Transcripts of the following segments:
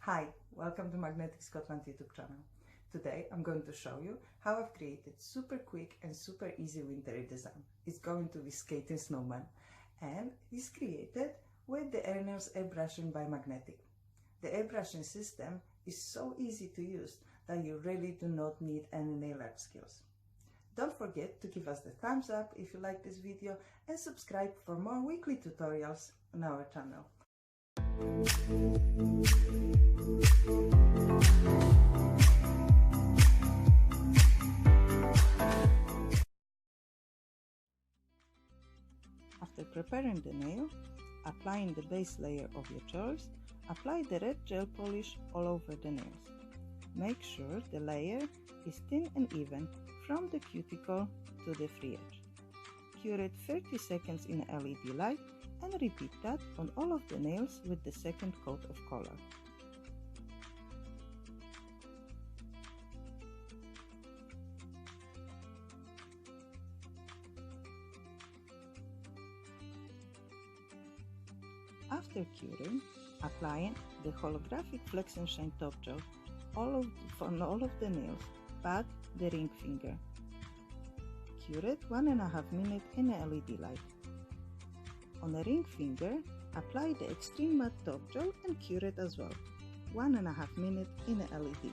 Hi, welcome to Magnetic Scotland YouTube channel. Today I'm going to show you how I've created super quick and super easy wintry design. It's going to be skating snowman and it's created with the AirNails Airbrushing by Magnetic. The airbrushing system is so easy to use that you really do not need any nail art skills. Don't forget to give us the thumbs up if you like this video and subscribe for more weekly tutorials on our channel. After preparing the nail, applying the base layer of your choice, apply the red gel polish all over the nails. Make sure the layer is thin and even from the cuticle to the free edge. Cure it 30 seconds in LED light and repeat that on all of the nails with the second coat of color. After curing, applying the Holographic Flex and Shine top gel on all of the nails, but the ring finger. Cure it 1.5 minutes in a LED light. On the ring finger, apply the Extreme Matte top gel and cure it as well, 1.5 minutes in a LED.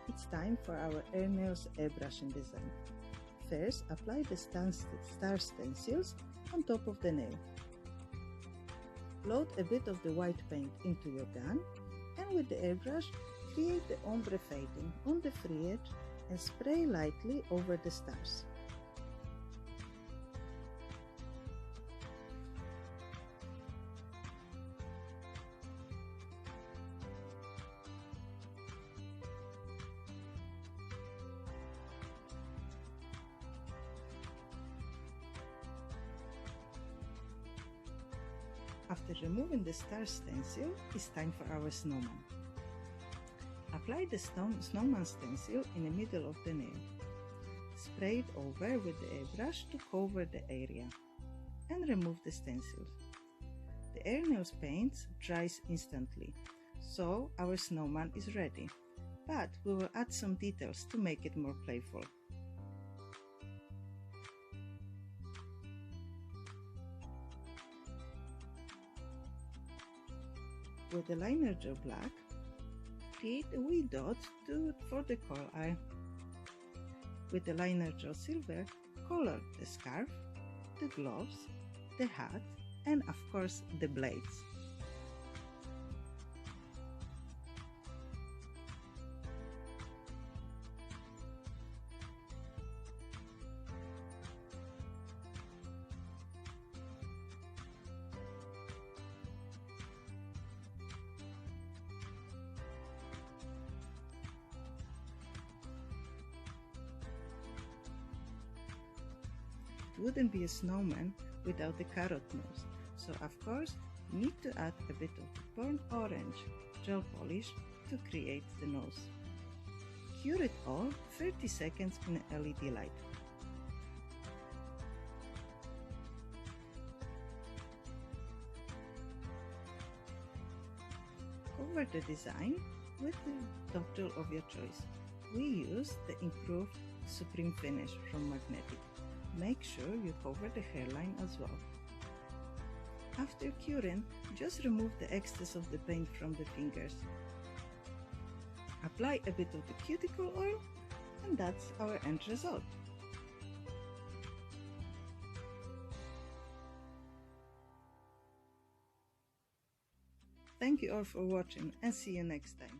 It's time for our AirNails Airbrushing design. First, apply the star stencils on top of the nail. Load a bit of the white paint into your gun and with the airbrush create the ombre fading on the free edge and spray lightly over the stars. After removing the star stencil, it's time for our snowman. Apply the snowman stencil in the middle of the nail. Spray it over with the airbrush to cover the area and remove the stencils. The AirNails paint dries instantly, so our snowman is ready, but we will add some details to make it more playful. With the liner gel black, create a wee dot for the coral eye. With the liner gel silver, color the scarf, the gloves, the hat, and of course the blades. It wouldn't be a snowman without the carrot nose, so of course you need to add a bit of burnt orange gel polish to create the nose. Cure it all 30 seconds in a LED light. Cover the design with the top gel of your choice. We use the improved Supreme finish from Magnetic. Make sure you cover the hairline as well. After curing, just remove the excess of the paint from the fingers. Apply a bit of the cuticle oil and that's our end result. Thank you all for watching and see you next time.